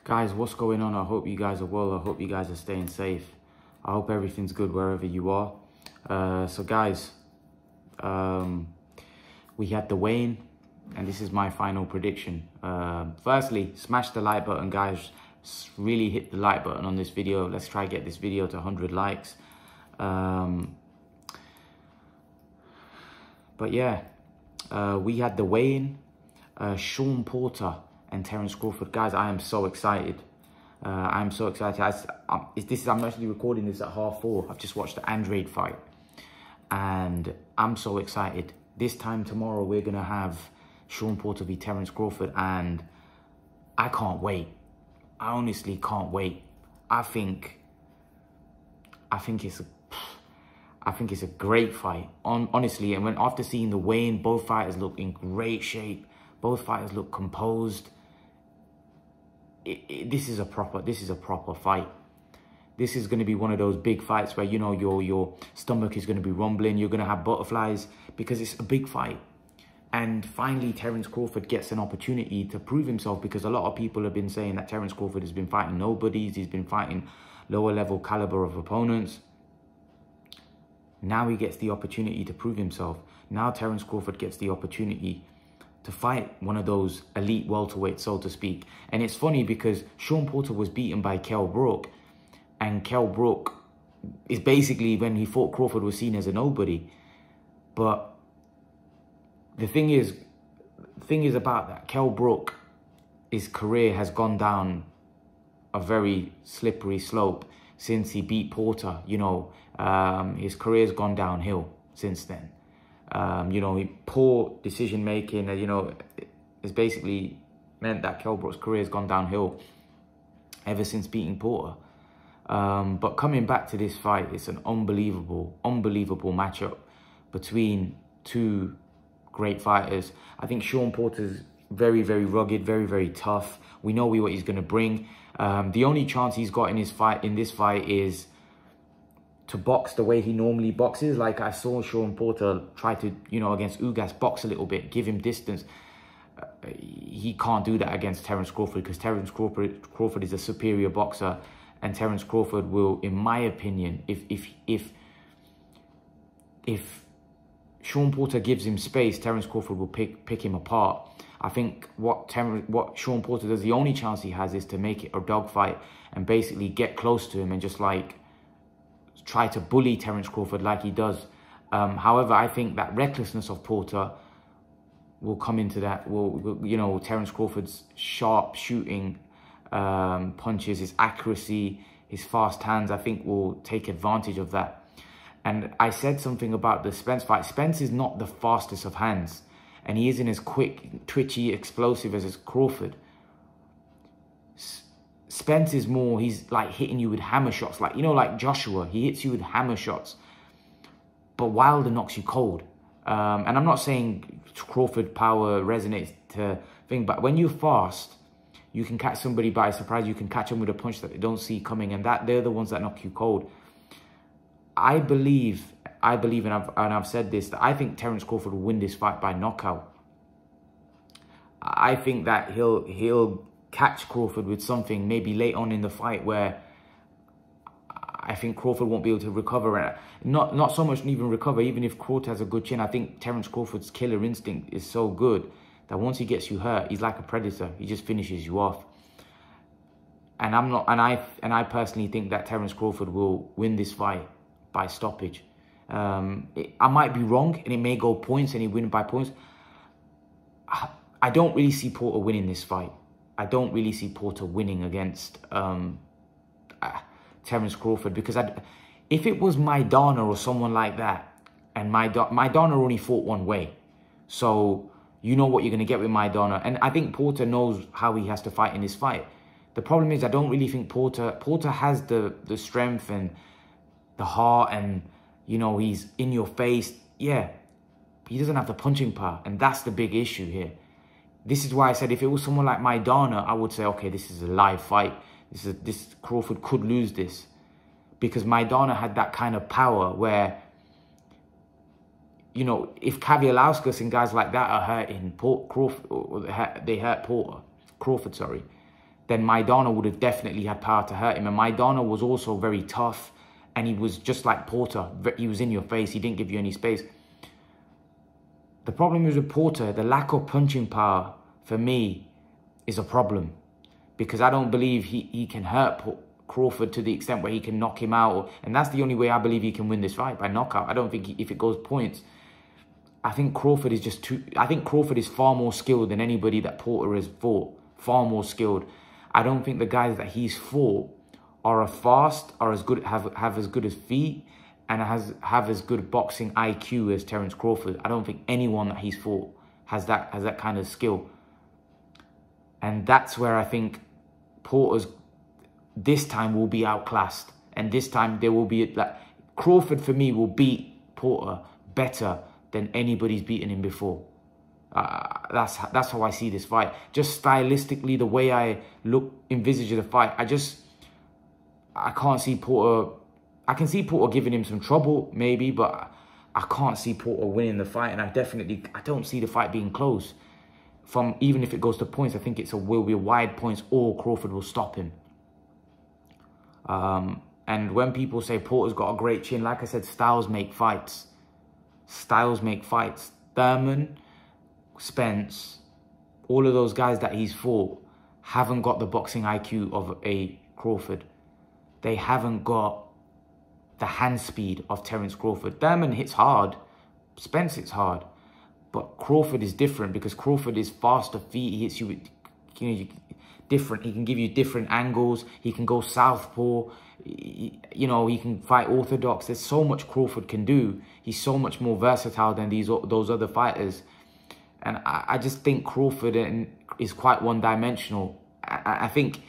Guys, what's going on? I hope you guys are well. I hope you guys are staying safe. I hope everything's good wherever you are. So guys, we had the weigh-in, and this is my final prediction. Firstly, smash the like button, guys. Really hit the like button on this video. Let's try to get this video to 100 likes. But yeah, we had the weigh-in. Shawn Porter and Terence Crawford. Guys, I am so excited. I'm so excited. I'm actually recording this at 4:30. I've just watched the Andrade fight, and I'm so excited. This time tomorrow, we're gonna have Shawn Porter v Terence Crawford, and I can't wait. I honestly can't wait. I think it's a great fight. Honestly, and after seeing the weigh-in, both fighters look in great shape. Both fighters look composed. This is a proper fight. This is going to be one of those big fights where, you know, your stomach is going to be rumbling. You're going to have butterflies because it's a big fight. And finally, Terence Crawford gets an opportunity to prove himself, because a lot of people have been saying that Terence Crawford has been fighting nobodies. He's been fighting lower level caliber of opponents. Now he gets the opportunity to prove himself. Now Terence Crawford gets the opportunity to fight one of those elite welterweights, so to speak. And it's funny because Shawn Porter was beaten by Kell Brook, and Kell Brook is basically, when he fought Crawford, was seen as a nobody. But the thing is about that, Kell Brook, his career has gone down a very slippery slope since he beat Porter. You know, his career's gone downhill since then. You know, poor decision making, you know, it's basically meant that Kell Brook's career has gone downhill ever since beating Porter. But coming back to this fight, it's an unbelievable matchup between two great fighters. I think Shawn Porter's very, very rugged, very, very tough. We know what he's going to bring. The only chance he's got in this fight is to box the way he normally boxes. Like I saw Shawn Porter try to, you know, against Ugas, box a little bit, give him distance. He can't do that against Terence Crawford, because Terence Crawford is a superior boxer, and Terence Crawford will, in my opinion, if Shawn Porter gives him space, Terence Crawford will pick him apart. I think what Shawn Porter does, the only chance he has, is to make it a dogfight and basically get close to him and just like try to bully Terence Crawford like he does. However, I think that recklessness of Porter will come into that. You know, Terence Crawford's sharp shooting punches, his accuracy, his fast hands, I think will take advantage of that. And I said something about the Spence fight. Spence is not the fastest of hands, and he isn't as quick, twitchy, explosive as Crawford. Spence is more, he's like hitting you with hammer shots. Like, you know, like Joshua, he hits you with hammer shots. But Wilder knocks you cold. And I'm not saying Crawford power resonates to thing, but when you're fast, you can catch somebody by surprise. You can catch them with a punch that they don't see coming, and they're the ones that knock you cold. I believe, and I've said this, that I think Terence Crawford will win this fight by knockout. I think that he'll catch Crawford with something maybe late on in the fight where I think Crawford won't be able to recover. Not so much even recover, even if Crawford has a good chin. I think Terence Crawford's killer instinct is so good that once he gets you hurt, he's like a predator. He just finishes you off. And I personally think that Terence Crawford will win this fight by stoppage. I might be wrong, and it may go points and he win by points. I don't really see Porter winning this fight. I don't really see Porter winning against Terence Crawford, because if it was Maidana or someone like that, and Maidana only fought one way, so you know what you're going to get with Maidana. And I think Porter knows how he has to fight in this fight. The problem is, I don't really think Porter has the strength and the heart, and, you know, he's in your face. Yeah, he doesn't have the punching power, and that's the big issue here. This is why I said if it was someone like Maidana, I would say, okay, this is a live fight. This Crawford could lose this, because Maidana had that kind of power where, you know, if Kavaliauskas and guys like that are hurting Crawford, or they hurt Crawford, sorry, then Maidana would have definitely had power to hurt him. And Maidana was also very tough, and he was just like Porter. He was in your face. He didn't give you any space. The problem is with Porter, the lack of punching power, for me, is a problem. Because I don't believe he can hurt Crawford to the extent where he can knock him out. And that's the only way I believe he can win this fight, by knockout. I don't think if it goes points. I think Crawford is just too... I think Crawford is far more skilled than anybody that Porter has fought. Far more skilled. I don't think the guys that he's fought are as fast, are as good, have as good as feet, and have as good boxing IQ as Terence Crawford. I don't think anyone that he's fought has that kind of skill. And that's where I think Porter's this time will be outclassed. And this time there will be... like, Crawford, for me, will beat Porter better than anybody's beaten him before. That's how I see this fight. Just stylistically, the way I envisage the fight, I can't see Porter... I can see Porter giving him some trouble, maybe, but I can't see Porter winning the fight. And I don't see the fight being close. Even if it goes to points, I think will be wide points, or Crawford will stop him. And when people say Porter's got a great chin, like I said, styles make fights. Styles make fights. Thurman, Spence, all of those guys that he's fought haven't got the boxing IQ of a Crawford. They haven't got the hand speed of Terence Crawford. Thurman hits hard. Spence hits hard. But Crawford is different because Crawford is faster feet. He hits you with different. He can give you different angles. He can go southpaw. He can fight orthodox. There's so much Crawford can do. He's so much more versatile than those other fighters. And I just think Crawford is quite one-dimensional. I think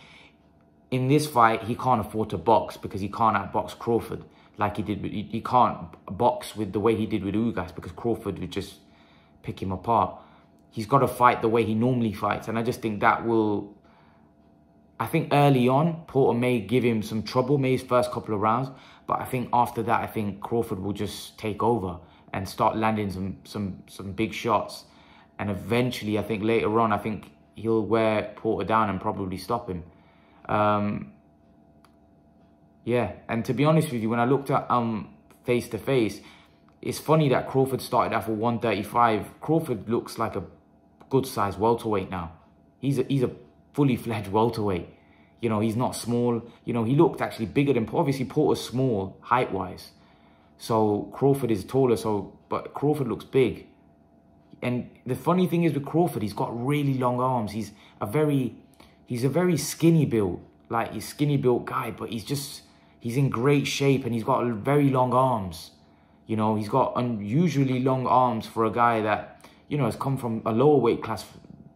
in this fight, he can't afford to box because he can't outbox Crawford like he did. He can't box with the way he did with Ugas because Crawford would just pick him apart. He's got to fight the way he normally fights. And I just think that will... I think early on, Porter may give him some trouble, maybe his first couple of rounds. But I think after that, I think Crawford will just take over and start landing some big shots. And eventually, I think later on, I think he'll wear Porter down and probably stop him. Yeah, and to be honest with you, when I looked at face-to-face, it's funny that Crawford started off at 135. Crawford looks like a good-sized welterweight now. He's a fully fledged welterweight. He's not small. He looked actually bigger than... Obviously, Porter's small, height-wise. So Crawford is taller, but Crawford looks big. And the funny thing is with Crawford, he's got really long arms. He's a very skinny build. Like, he's a skinny built guy, but he's in great shape and he's got very long arms. He's got unusually long arms for a guy that, has come from a lower weight class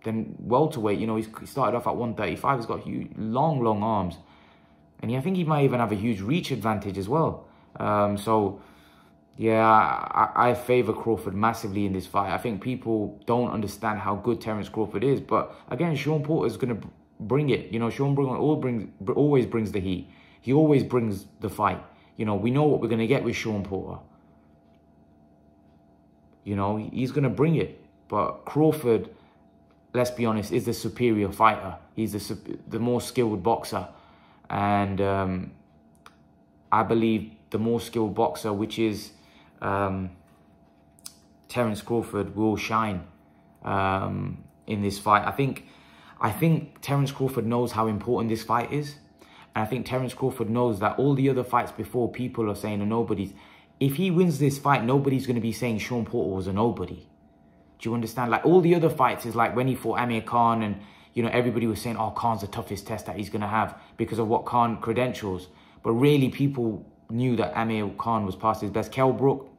than welterweight. He started off at 135. He's got huge, long arms. And I think he might even have a huge reach advantage as well. Yeah, I favour Crawford massively in this fight. I think people don't understand how good Terence Crawford is. But again, Shawn Porter is going to bring it. Shawn Porter always brings the heat. He always brings the fight. We know what we're going to get with Shawn Porter. He's going to bring it. But Crawford, let's be honest, is the superior fighter. He's the more skilled boxer. And I believe the more skilled boxer, which is Terence Crawford, will shine in this fight. I think Terence Crawford knows how important this fight is. And I think Terence Crawford knows that all the other fights before, people are saying are nobodies. If he wins this fight, nobody's going to be saying Shawn Porter was a nobody. Do you understand? Like, all the other fights is like when he fought Amir Khan and, everybody was saying, oh, Khan's the toughest test that he's going to have because of what Khan credentials. But really, people knew that Amir Khan was past his best. Kell Brook,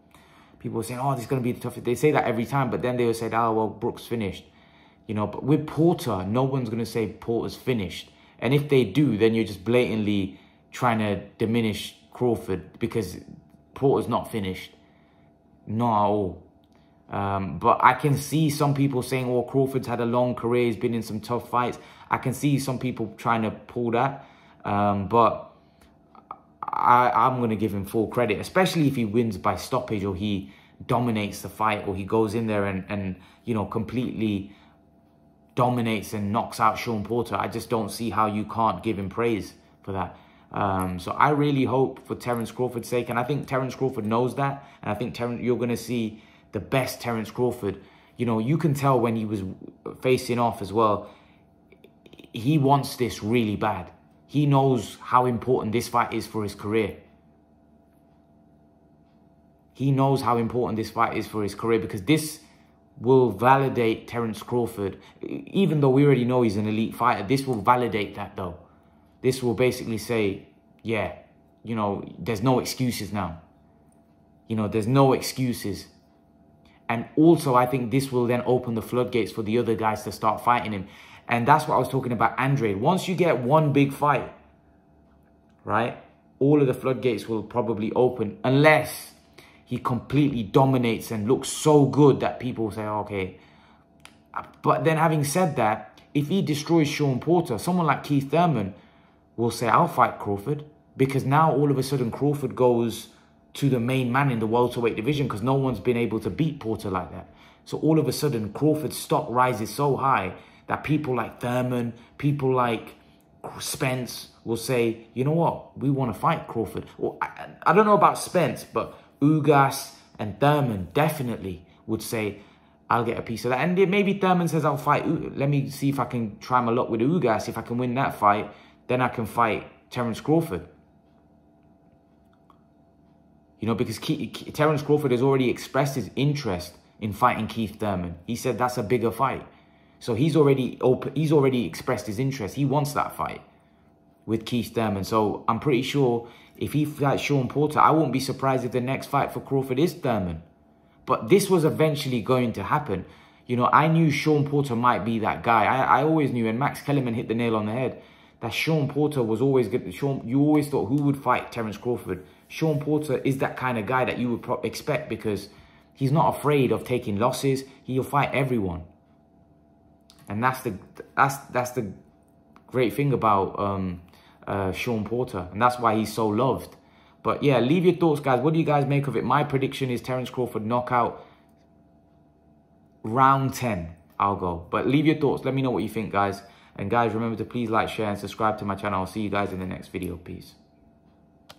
people were saying, oh, this is going to be the toughest. They say that every time, but then they would say, oh, well, Brook's finished. But with Porter, no one's going to say Porter's finished. And if they do, then you're just blatantly trying to diminish Crawford because Porter's not finished. Not at all. But I can see some people saying, oh, Crawford's had a long career. He's been in some tough fights. I can see some people trying to pull that. But I'm going to give him full credit, especially if he wins by stoppage or he dominates the fight or he goes in there and completely dominates and knocks out Shawn Porter, I just don't see how you can't give him praise for that. So I really hope for Terence Crawford's sake, and I think Terence Crawford knows that, and I think you're going to see the best Terence Crawford. You know, you can tell when he was facing off as well, he wants this really bad. He knows how important this fight is for his career. He knows how important this fight is for his career, because this will validate Terence Crawford. Even though we already know he's an elite fighter, this will validate that though. This will basically say, yeah, you know, there's no excuses now. You know, there's no excuses. And also, I think this will then open the floodgates for the other guys to start fighting him. And that's what I was talking about Andre. Once you get one big fight, right, all of the floodgates will probably open, unless he completely dominates and looks so good that people say, okay. But then having said that, if he destroys Shawn Porter, someone like Keith Thurman will say, I'll fight Crawford. Because now all of a sudden Crawford goes to the main man in the welterweight division, because no one's been able to beat Porter like that. So all of a sudden Crawford's stock rises so high that people like Thurman, people like Spence will say, you know what, we want to fight Crawford. Well, I don't know about Spence, but Ugas and Thurman definitely would say, I'll get a piece of that. And maybe Thurman says, I'll fight. Let me see if I can try my luck with Ugas. If I can win that fight, then I can fight Terence Crawford. You know, because Terence Crawford has already expressed his interest in fighting Keith Thurman. He said that's a bigger fight. So he's already expressed his interest. He wants that fight with Keith Thurman. So I'm pretty sure if he fights Shawn Porter, I won't be surprised if the next fight for Crawford is Thurman. But this was eventually going to happen. You know, I knew Shawn Porter might be that guy. I always knew, and Max Kellerman hit the nail on the head, that Shawn Porter was always good. You always thought, who would fight Terence Crawford? Shawn Porter is that kind of guy that you would expect, because he's not afraid of taking losses. He'll fight everyone. And that's the great thing about Shawn Porter. And that's why he's so loved. But yeah, leave your thoughts, guys. What do you guys make of it? My prediction is Terence Crawford knockout round 10. I'll go. But leave your thoughts. Let me know what you think, guys. And guys, remember to please like, share, and subscribe to my channel. I'll see you guys in the next video. Peace.